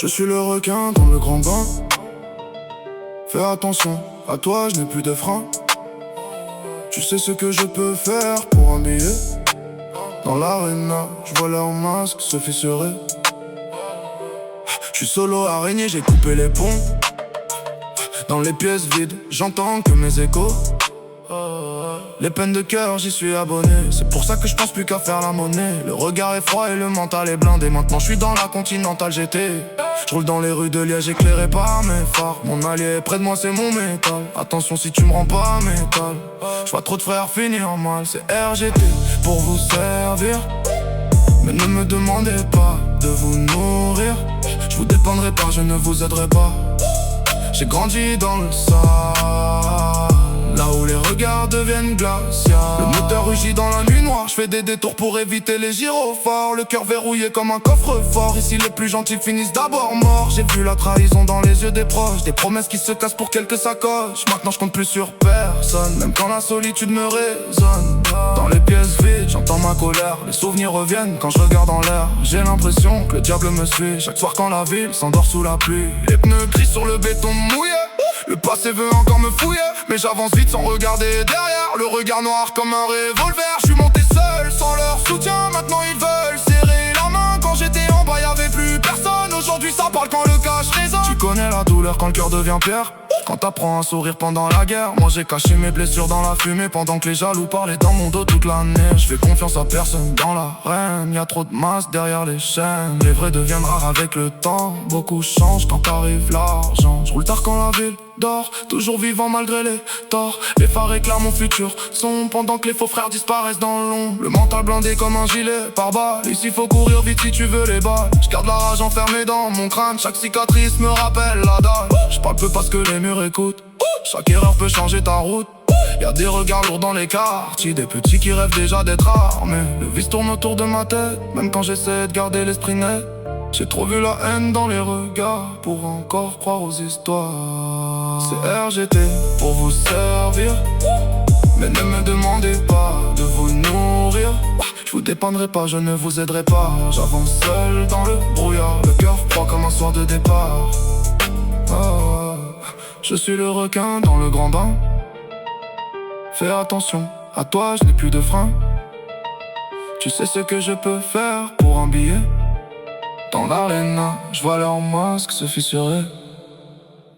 Je suis le requin dans le grand bain. Fais attention, à toi je n'ai plus de frein. Tu sais ce que je peux faire pour un billet. Dans l'arena, je vois leur masque se fissurer. Je suis solo araignée, j'ai coupé les ponts. Dans les pièces vides, j'entends que mes échos. Les peines de cœur, j'y suis abonné. C'est pour ça que je pense plus qu'à faire la monnaie. Le regard est froid et le mental est blindé. Maintenant je suis dans la Continentale GT. Je roule dans les rues de Liège éclairé par mes phares. Mon allié près de moi c'est mon métal. Attention si tu me rends pas métal. Je vois trop de frères finir mal. C'est RGT pour vous servir. Mais ne me demandez pas de vous nourrir. Je vous dépendrai pas, je ne vous aiderai pas. J'ai grandi dans le sale, là où les regards deviennent glaciaux. Le moteur rugit dans la nuit noire. Je fais des détours pour éviter les gyrophares. Le cœur verrouillé comme un coffre-fort. Ici les plus gentils finissent d'abord morts. J'ai vu la trahison dans les yeux des proches. Des promesses qui se cassent pour quelques sacoches. Maintenant je compte plus sur personne, même quand la solitude me résonne. Dans les pièces vides, j'entends ma colère. Les souvenirs reviennent quand je regarde en l'air. J'ai l'impression que le diable me suit chaque soir quand la ville s'endort sous la pluie. Les pneus gris sur le béton mouillé. Le passé veut encore me fouiller, mais j'avance vite sans regarder derrière. Le regard noir comme un revolver. Je suis monté seul sans leur soutien. Maintenant ils veulent serrer la main. Quand j'étais en bas y'avait plus personne. Aujourd'hui ça parle quand le cash résonne. Tu connais la douleur quand le cœur devient pierre. Quand t'apprends à sourire pendant la guerre. Moi j'ai caché mes blessures dans la fumée. Pendant que les jaloux parlaient dans mon dos toute l'année. Je fais confiance à personne dans l'arène. Y'a trop de masse derrière les chaînes. Les vrais deviennent rares avec le temps. Beaucoup changent quand arrive l'argent. Je roule tard quand la ville dort, toujours vivant malgré les torts. Les phares réclament mon futur son. Pendant que les faux frères disparaissent dans l'ombre. Le mental blindé comme un gilet pare-balles. Ici faut courir vite si tu veux les balles. Je garde la rage enfermée dans mon crâne. Chaque cicatrice me rappelle la dalle. Je parle peu parce que les murs écoutent. Chaque erreur peut changer ta route. Y'a des regards lourds dans les quartiers. Des petits qui rêvent déjà d'être armés. Le vice tourne autour de ma tête, même quand j'essaie de garder l'esprit net. J'ai trop vu la haine dans les regards pour encore croire aux histoires. C'est RGT pour vous servir. Mais ne me demandez pas de vous nourrir. Je vous dépendrai pas, je ne vous aiderai pas. J'avance seul dans le brouillard. Le cœur froid comme un soir de départ. Je suis le requin dans le grand bain. Fais attention, à toi je n'ai plus de frein. Tu sais ce que je peux faire pour un billet. Dans l'arena, je vois leur masque se fissurer.